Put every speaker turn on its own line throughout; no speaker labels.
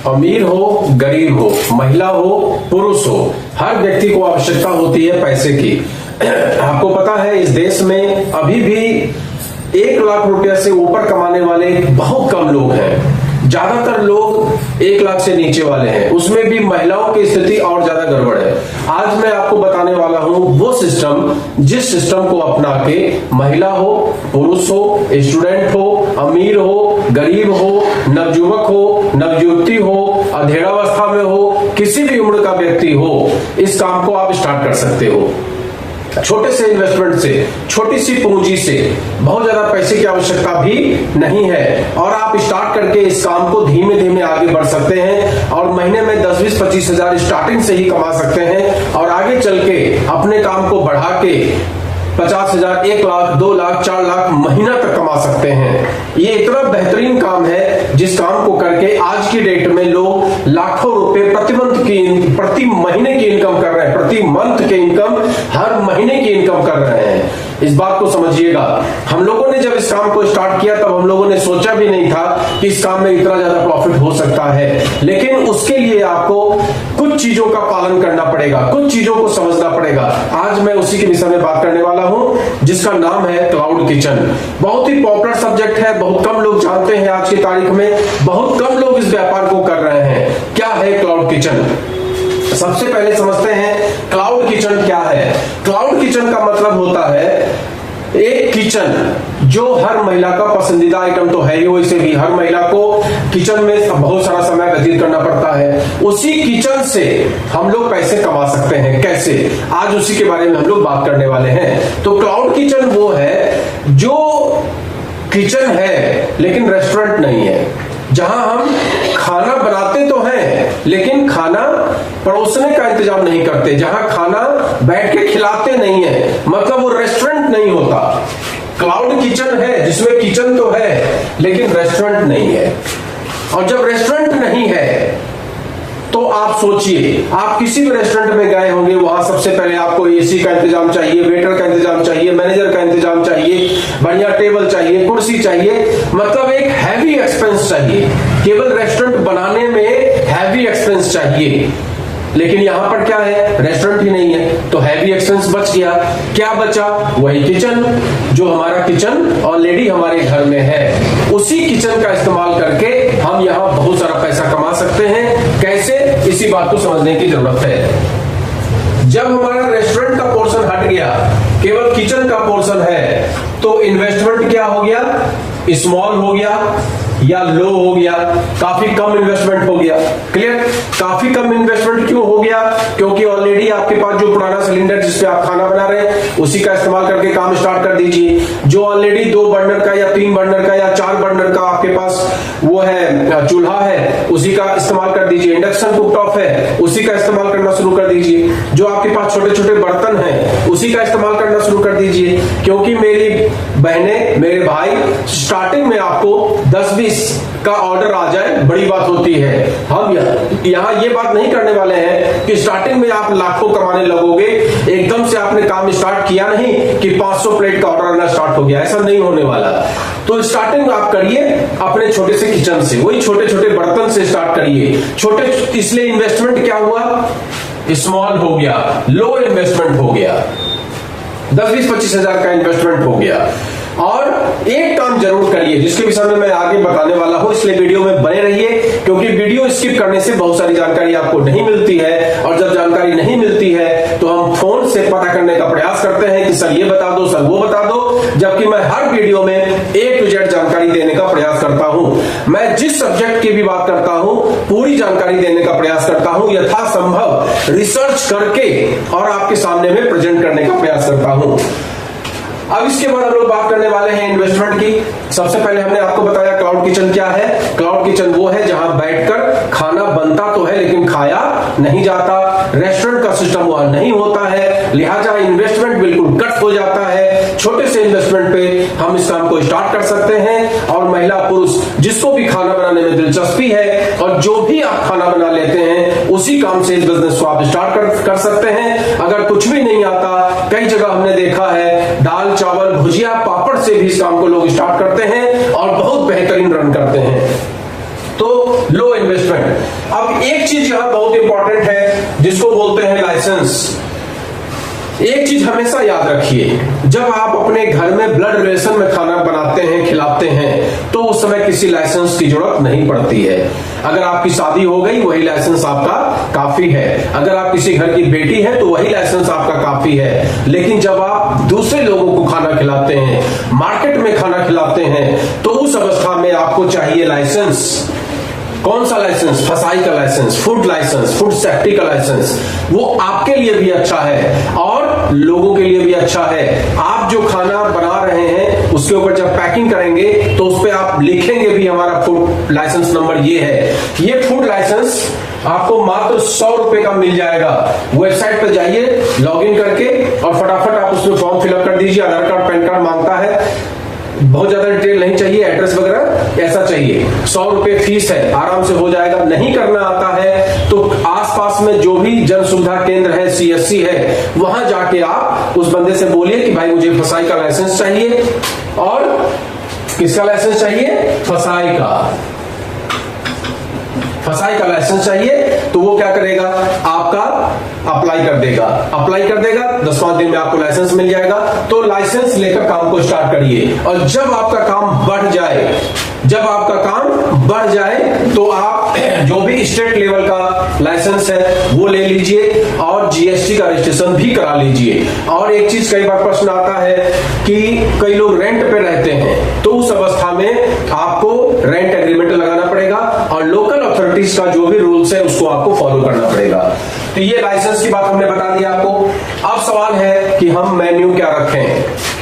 अमीर हो गरीब हो, महिला हो पुरुष हो, हर व्यक्ति को आवश्यकता होती है पैसे की। आपको पता है इस देश में अभी भी 1 लाख रुपया से ऊपर कमाने वाले बहुत कम लोग हैं। ज्यादातर लोग 1 लाख से नीचे वाले हैं, उसमें भी महिलाओं की स्थिति और ज्यादा गड़बड़ है। आज मैं आपको बताने वाला हूं वो सिस्टम, जिस सिस्टम को अपना के महिला हो पुरुष हो, स्टूडेंट हो, अमीर हो गरीब हो, नवयुवक हो नवयुवती हो, अधेड़ावस्था में हो, किसी भी उम्र का व्यक्ति हो, इस काम को आप स्टार्ट कर सकते हो। छोटे से इन्वेस्टमेंट से, छोटी सी पूंजी से, बहुत ज्यादा पैसे की आवश्यकता भी नहीं है और आप स्टार्ट करके इस काम को धीमे धीमे आगे बढ़ सकते हैं और महीने में 10, 20, 25 हजार स्टार्टिंग से ही कमा सकते हैं और आगे चल के अपने काम को बढ़ा के 50 हजार, 1 लाख, 2 लाख, 4 लाख महीना तक कमा सकते हैं। ये इतना बेहतरीन काम है जिस काम को करके आज की डेट में लोग लाखों रुपए प्रति महीने की इनकम कर रहे हैं, प्रति मंथ के इनकम, हर महीने की इनकम कर रहे हैं। इस बात को समझिएगा। हम लोगों ने जब इस काम को स्टार्ट किया तब हम लोगों ने सोचा भी नहीं था कि इस काम में इतना ज्यादा प्रॉफिट हो सकता है, लेकिन उसके लिए आपको कुछ चीजों का पालन करना पड़ेगा, कुछ चीजों को समझना पड़ेगा। आज मैं उसी के विषय में बात करने वाला हूं जिसका नाम है क्लाउड किचन। बहुत ही पॉपुलर सब्जेक्ट है, बहुत कम लोग जानते हैं आज की तारीख में, बहुत कम लोग इस व्यापार को कर रहे हैं। क्या है क्लाउड किचन? सबसे पहले समझते हैं क्लाउड किचन क्या है। क्लाउड किचन का मतलब होता है एक किचन जो हर महिला का पसंदीदा आइटम तो है ही, वैसे भी हर महिला को किचन में बहुत सारा समय व्यतीत करना पड़ता है। उसी किचन से हम लोग पैसे कमा सकते हैं। कैसे? आज उसी के बारे में हम लोग बात करने वाले हैं। तो क्लाउड किचन वो है जो किचन है लेकिन रेस्टोरेंट नहीं है, जहां हम खाना बनाते तो हैं लेकिन खाना परोसने का इंतजाम नहीं करते, जहां खाना बैठ के खिलाते नहीं है, मतलब वो रेस्टोरेंट नहीं होता। क्लाउड किचन है जिसमें किचन तो है लेकिन रेस्टोरेंट नहीं है। और जब रेस्टोरेंट नहीं है तो आप सोचिए, आप किसी भी रेस्टोरेंट में गए होंगे, वहां सबसे पहले आपको एसी का इंतजाम चाहिए, वेटर का इंतजाम चाहिए, मैनेजर का इंतजाम चाहिए, बढ़िया टेबल चाहिए, कुर्सी चाहिए, मतलब एक हैवी एक्सपेंस चाहिए। केवल रेस्टोरेंट बनाने में हैवी एक्सपेंस चाहिए, लेकिन यहां पर क्या है? रेस्टोरेंट ही नहीं है, तो हैवी एक्सपेंस बच गया। क्या बचा? वही किचन, जो हमारा किचन ऑलरेडी हमारे घर में है। उसी किचन का इस्तेमाल करके हम यहां बहुत सारा पैसा कमा सकते हैं। कैसे? इसी बात को समझने की जरूरत है। जब हमारा रेस्टोरेंट का पोर्शन हट गया, केवल किचन का पोर्शन है, तो इन्वेस्टमेंट क्या हो गया? स्मॉल हो गया या लो हो गया, काफी कम इन्वेस्टमेंट हो गया। क्लियर? काफी कम इन्वेस्टमेंट क्यों हो गया? क्योंकि ऑलरेडी आपके पास जो पुराना सिलेंडर जिसपे आप खाना बना रहे हैं उसी का इस्तेमाल करके काम स्टार्ट कर दीजिए। जो ऑलरेडी 2 बर्नर का या 3 बर्नर का या 4 बर्नर का आपके पास वो है चूल्हा है, उसी का इस्तेमाल कर दीजिए। इंडक्शन कुकटॉप है, उसी का इस्तेमाल करना शुरू कर दीजिए। जो आपके पास छोटे छोटे बर्तन हैं उसी का इस्तेमाल करना शुरू कर दीजिए। क्योंकि मेरी बहनें, मेरे भाई, स्टार्टिंग में आपको 10-20 का ऑर्डर आ जाए बड़ी बात होती है। हम यहाँ ये बात नहीं करने वाले हैं कि स्टार्टिंग में आप लाखों कमाने लगोगे। एकदम से आपने काम स्टार्ट किया नहीं कि 500 प्लेट का ऑर्डर आना स्टार्ट हो गया, ऐसा नहीं होने वाला। तो स्टार्टिंग में आप करिए अपने छोटे से किचन से, वही छोटे छोटे बर्तन से स्टार्ट करिए। छोटे, इसलिए इन्वेस्टमेंट क्या हुआ? स्मॉल हो गया, लो इन्वेस्टमेंट हो गया, 10-20-25 हजार का इन्वेस्टमेंट हो गया। और एक काम जरूर करिए जिसके विषय में मैं आगे बताने वाला हूं, इसलिए वीडियो में बने रहिए, क्योंकि वीडियो स्किप करने से बहुत सारी जानकारी आपको नहीं मिलती है। और जब जानकारी नहीं मिलती है तो हम फोन से पता करने का प्रयास करते हैं कि सर ये बता दो, सर वो बता दो, जबकि मैं हर वीडियो में A to Z जानकारी देने का प्रयास करता हूं। मैं जिस सब्जेक्ट की भी बात करता हूं पूरी जानकारी देने का प्रयास करता हूं, यथासंभव रिसर्च करके और आपके सामने में प्रेजेंट करने का प्रयास करता हूं। अब इसके बाद हम लोग बात करने वाले हैं इन्वेस्टमेंट की। सबसे पहले हमने आपको बताया क्लाउड किचन क्या है। क्लाउड किचन वो है जहां बैठकर खाना बनता तो है लेकिन खाया नहीं जाता। रेस्टोरेंट का सिस्टम वहां नहीं होता है, लिहाजा इन्वेस्टमेंट बिल्कुल कट हो जाता है। छोटे से इन्वेस्टमेंट पे हम इस काम को स्टार्ट कर सकते हैं और महिला पुरुष जिसको भी खाना बनाने में दिलचस्पी है और जो भी आप खाना बना लेते हैं उसी काम से इस बिजनेस को आप स्टार्ट कर सकते हैं। अगर कुछ भी नहीं आता, कई जगह हमने देखा है दाल चावल भुजिया पापड़ से भी इस काम को लोग स्टार्ट करते हैं और बहुत बेहतरीन रन करते हैं। तो लो इन्वेस्टमेंट, एक चीज यहां बहुत इंपॉर्टेंट है जिसको बोलते हैं लाइसेंस। एक चीज हमेशा याद रखिए, जब आप अपने घर में ब्लड रिलेशन में खाना बनाते हैं, खिलाते हैं, तो उस समय किसी लाइसेंस की जरूरत नहीं पड़ती है। अगर आपकी शादी हो गई वही लाइसेंस आपका काफी है, अगर आप किसी घर की बेटी है तो वही लाइसेंस आपका काफी है। लेकिन जब आप दूसरे लोगों को खाना खिलाते हैं, मार्केट में खाना खिलाते हैं, तो उस अवस्था में आपको चाहिए लाइसेंस। कौन सा लाइसेंस? फसाई का लाइसेंस, फूड सेफ्टी का लाइसेंस। वो आपके लिए भी अच्छा है और लोगों के लिए भी अच्छा है। आप जो खाना बना रहे हैं उसके ऊपर जब पैकिंग करेंगे तो उस पर आप लिखेंगे भी हमारा फूड लाइसेंस नंबर ये है। ये फूड लाइसेंस आपको मात्र 100 रुपए का मिल जाएगा। वेबसाइट पर जाइए, लॉगिन करके और फटाफट आप उसमें फॉर्म फिलअप कर दीजिए। आधार कार्ड, पैन कार्ड मांगता है, बहुत ज्यादा डिटेल नहीं चाहिए, एड्रेस वगैरह ऐसा चाहिए। 100 रुपए फीस है, आराम से हो जाएगा। नहीं करना आता है तो आसपास में जो भी जन सुविधा केंद्र है, CSC है, वहां जाके आप उस बंदे से बोलिए कि भाई मुझे फसाई का लाइसेंस चाहिए। और किसका लाइसेंस चाहिए? फसाई का लाइसेंस चाहिए। तो वो क्या करेगा? आपका अप्लाई कर देगा 10-5 दिन में आपको लाइसेंस मिल जाएगा। तो लाइसेंस लेकर काम को स्टार्ट करिए और जब आपका काम बढ़ जाए तो आप जो भी स्टेट लेवल का लाइसेंस है वो ले लीजिए और GST का रजिस्ट्रेशन भी करा लीजिए। और एक चीज कई बार प्रश्न आता है कि कई लोग रेंट पे रहते हैं, तो उस अवस्था में आपको रेंट एग्रीमेंट लगाना पड़ेगा और लोकल अथॉरिटीज का जो भी रूल्स है उसको आपको फॉलो करना पड़ेगा। तो ये लाइसेंस की बात हमने बता दी आपको। अब सवाल है कि हम मेन्यू क्या रखें।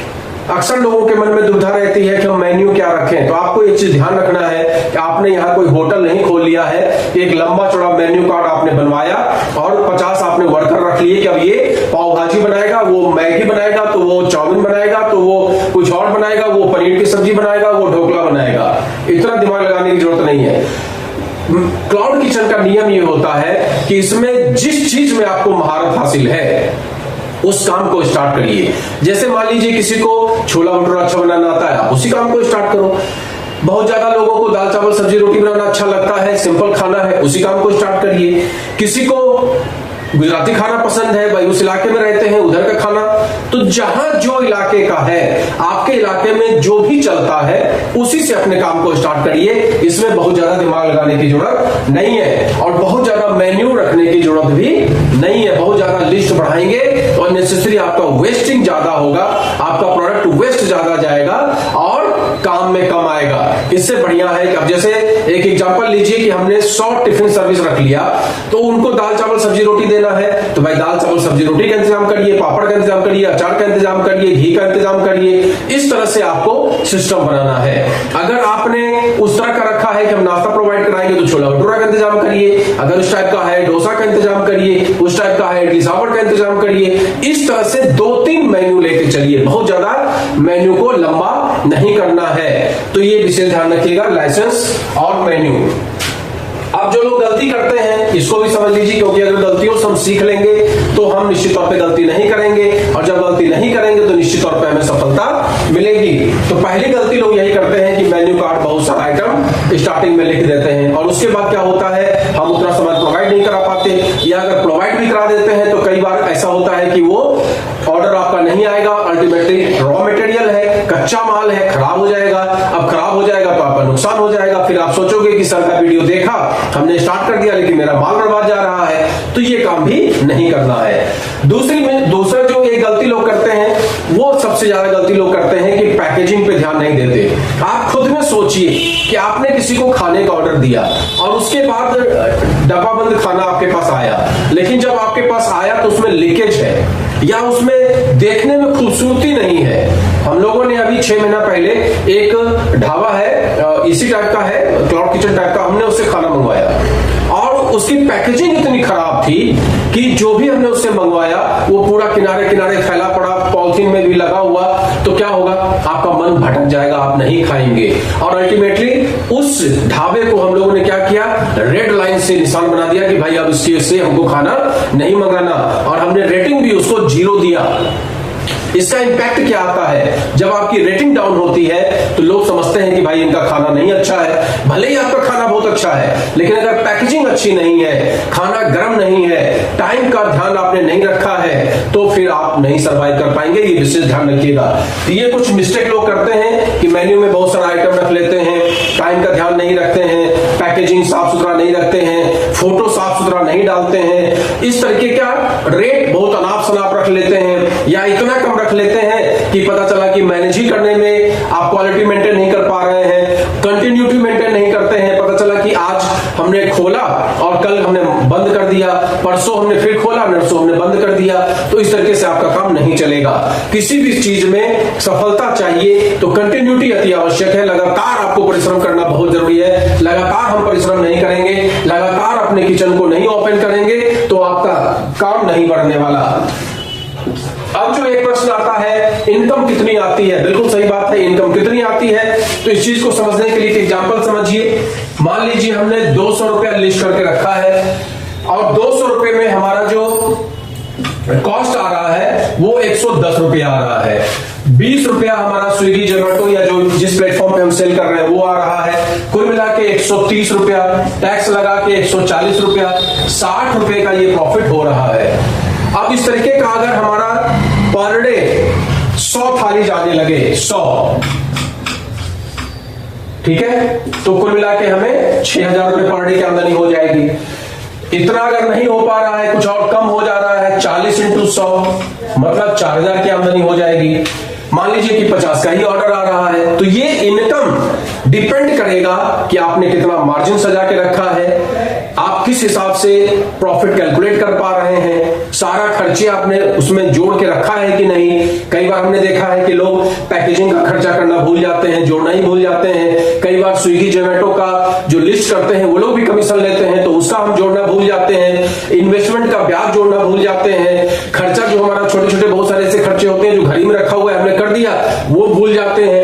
अक्सर लोगों के मन में दुविधा रहती है कि हम मेन्यू क्या रखें। तो आपको एक चीज ध्यान रखना है कि आपने यहाँ कोई होटल नहीं खोल लिया है, एक लंबा चौड़ा मेन्यू कार्ड आपने बनवाया और 50 आपने वर्कर रख लिए कि अब ये पाव भाजी बनाएगा, वो मैगी बनाएगा, तो वो चाउमीन बनाएगा, तो वो कुछ और बनाएगा, वो पनीर की सब्जी बनाएगा, वो ढोकला बनाएगा। इतना दिमाग लगाने की जरूरत नहीं है। क्लाउड किचन का नियम ये होता है कि इसमें जिस चीज में आपको महारत हासिल है उस काम को स्टार्ट करिए। जैसे मान लीजिए किसी को छोला भटूरा अच्छा बनाना आता है, आप उसी काम को स्टार्ट करो। बहुत ज्यादा लोगों को दाल चावल सब्जी रोटी बनाना अच्छा लगता है, सिंपल खाना है, उसी काम को स्टार्ट करिए। किसी को गुजराती खाना पसंद है, भाई उस इलाके में रहते हैं, उधर का खाना। तो जहां जो इलाके का है, आपके इलाके में जो भी चलता है उसी से अपने काम को स्टार्ट करिए। इसमें बहुत ज्यादा दिमाग लगाने की जरूरत नहीं है और बहुत ज्यादा मेन्यू रखने की जरूरत भी नहीं है। बहुत ज्यादा लिस्ट बढ़ाएंगे तो अननेसेसरी आपका वेस्टिंग ज्यादा होगा, आपका प्रोडक्ट वेस्ट ज्यादा जाएगा और काम में कम आएगा। इससे बढ़िया है कि अब जैसे एक एग्जांपल लीजिए कि हमने 100 टिफिन सर्विस रख लिया, तो उनको दाल चावल सब्जी रोटी देना है तो भाई दाल चावल सब्जी रोटी का इंतजाम करिए, पापड़ का इंतजाम करिए, अचार का इंतजाम करिए, घी का इंतजाम करिए। इस तरह से आपको सिस्टम बनाना है। अगर आपने उस तरह का रखा है कि हम नाश्ता प्रोवाइड कराएंगे तो छोला भटूरा का इंतजाम करिए। अगर उस टाइप का है डोसा का इंतजाम करिए, उस टाइप का है इडली सांभर का इंतजाम करिए। इस तरह से 2-3 मेन्यू लेके चलिए, बहुत ज्यादा मेन्यू को लंबा नहीं करना है। तो ये विशेष ध्यान रखिएगा, लाइसेंस और मेन्यू। अब जो लोग गलती करते हैं इसको भी समझ लीजिए, क्योंकि अगर गलतियों से हम सीख लेंगे तो हम निश्चित तौर पे गलती नहीं करेंगे और जब गलती नहीं करेंगे तो निश्चित तौर पे हमें सफलता मिलेगी। तो पहली गलती लोग यही करते हैं कि मेन्यू कार्ड बहुत सारा आइटम स्टार्टिंग में लिख देते हैं और उसके बाद क्या होता है, हम उतना सामान प्रोवाइड नहीं करा पाते, या अगर प्रोवाइड भी करा देते हैं तो कई बार ऐसा होता है कि वो ऑर्डर आपका नहीं आएगा। अल्टीमेटली रॉ मटेरियल है, कच्चा माल है, खराब हो जाएगा। अब खराब हो जाएगा तो आपका नुकसान हो जाएगा। फिर आप सोचोगे कि सर का वीडियो देखा, हमने स्टार्ट कर दिया लेकिन मेरा माल बर्बाद जा रहा है। तो ये काम भी नहीं करना है। दूसरा जो एक गलती लोग करते हैं, वो सबसे ज्यादा गलती लोग करते हैं कि पैकेजिंग पे ध्यान नहीं देते। आप खुद में सोचिए कि आपने किसी को खाने का ऑर्डर दिया और उसके बाद डब्बा बंद खाना आपके पास आया, लेकिन जब आपके पास आया तो उसमें लीकेज है या उसमें देखने में खूबसूरती नहीं है। हम लोगों ने अभी 6 महीना पहले एक ढाबा है, इसी टाइप का है, क्लाउड किचन टाइप का, हमने उससे खाना मंगवाया और उसकी पैकेजिंग इतनी खराब थी कि जो भी हमने उससे मंगवाया वो पूरा किनारे किनारे फैला पड़ा, पॉलिथीन में भी लगा हुआ। तो क्या होगा, आपका मन भटक जाएगा, आप नहीं खाएंगे। और अल्टीमेटली उस ढाबे को हम लोगों ने क्या किया, रेड लाइन से निशान बना दिया कि भाई अब इस चीज से हमको खाना नहीं मंगाना, और हमने रेटिंग भी उसको 0 दिया। इसका इंपैक्ट क्या आता है, जब आपकी रेटिंग डाउन होती है तो लोग समझते हैं कि भाई इनका खाना नहीं अच्छा है। भले ही आपका खाना बहुत अच्छा है, लेकिन अगर पैकेजिंग अच्छी नहीं है, खाना गर्म नहीं है, टाइम का ध्यान आपने नहीं रखा है, तो फिर आप नहीं सर्वाइव कर पाएंगे। ये विशेष ध्यान रखिएगा। ये कुछ मिस्टेक लोग करते हैं कि मेन्यू में बहुत सारा आइटम रख लेते हैं, टाइम का ध्यान नहीं रखते हैं, पैकेजिंग साफ सुथरा नहीं रखते हैं, फोटो साफ सुथरा नहीं डालते हैं, इस तरीके का रेट बहुत अनाप शनाप रख लेते हैं, या इतना कम रख लेते हैं कि पता चला कि मैनेज ही करने में आप क्वालिटी मेंटेन नहीं कर पा रहे हैं, कंटिन्यूटी मेंटेन नहीं करते हैं। पता चला कि आज हमने खोला और कल हमने बंद कर दिया, परसों हमने फिर खोला, नरसों हमने बंद कर दिया, तो इस तरीके से आपका काम नहीं चलेगा। किसी भी चीज में सफलता चाहिए तो कंटिन्यूटी अति आवश्यक है। लगातार आपको परिश्रम करना बहुत जरूरी है। लगातार हम परिश्रम नहीं करेंगे, लगातार अपने किचन को नहीं ओपन करेंगे, तो आपका काम नहीं बढ़ने वाला। अब जो एक प्रश्न आता है, इनकम कितनी आती है? बिल्कुल सही बात है, इनकम कितनी आती है? तो इस चीज को समझने के लिए एक एग्जांपल समझिए। मान लीजिए हमने 200 रुपया लिस्ट करके रखा है और 200 रुपए में हमारा जो कॉस्ट आ रहा है वो 110 रुपया आ रहा है। 20 रुपया हमारा स्विगी जोमेटो या जो जिस प्लेटफॉर्म पे हम सेल कर रहे हैं वो आ रहा है। कुल मिला के 130 रुपया, टैक्स लगा के 140 रुपया, 60 रुपए का ये प्रॉफिट हो रहा है। अब इस तरीके का अगर हमारा पर डे 100 थाली जाने लगे, 100, ठीक है, तो कुल मिला के हमें 6,000 रुपए पर डे की आमदनी हो जाएगी। इतना अगर नहीं हो पा रहा है, कुछ और कम हो जा रहा है, 40 × 100 मतलब 4,000 की आमदनी हो जाएगी। मान लीजिए कि 50 का ही ऑर्डर आ रहा है, तो ये इनकम डिपेंड करेगा कि आपने कितना मार्जिन सजा के रखा है, आप किस हिसाब से प्रॉफिट कैलकुलेट कर पा रहे हैं, सारा खर्चे आपने उसमें जोड़ के रखा है कि नहीं। कई बार हमने देखा है कि लोग पैकेजिंग का खर्चा करना भूल जाते हैं, जोड़ना ही भूल जाते हैं। कई बार स्विगी जोमेटो का जो लिस्ट करते हैं वो लोग भी कमीशन लेते हैं, तो उसका हम जोड़ना भूल जाते हैं। इन्वेस्टमेंट का ब्याज जोड़ना भूल जाते हैं। खर्चा जो हमारा छोटे छोटे बहुत सारे ऐसे खर्चे होते हैं जो घड़ी में रखा हुआ है हमने कर दिया, वो भूल जाते हैं।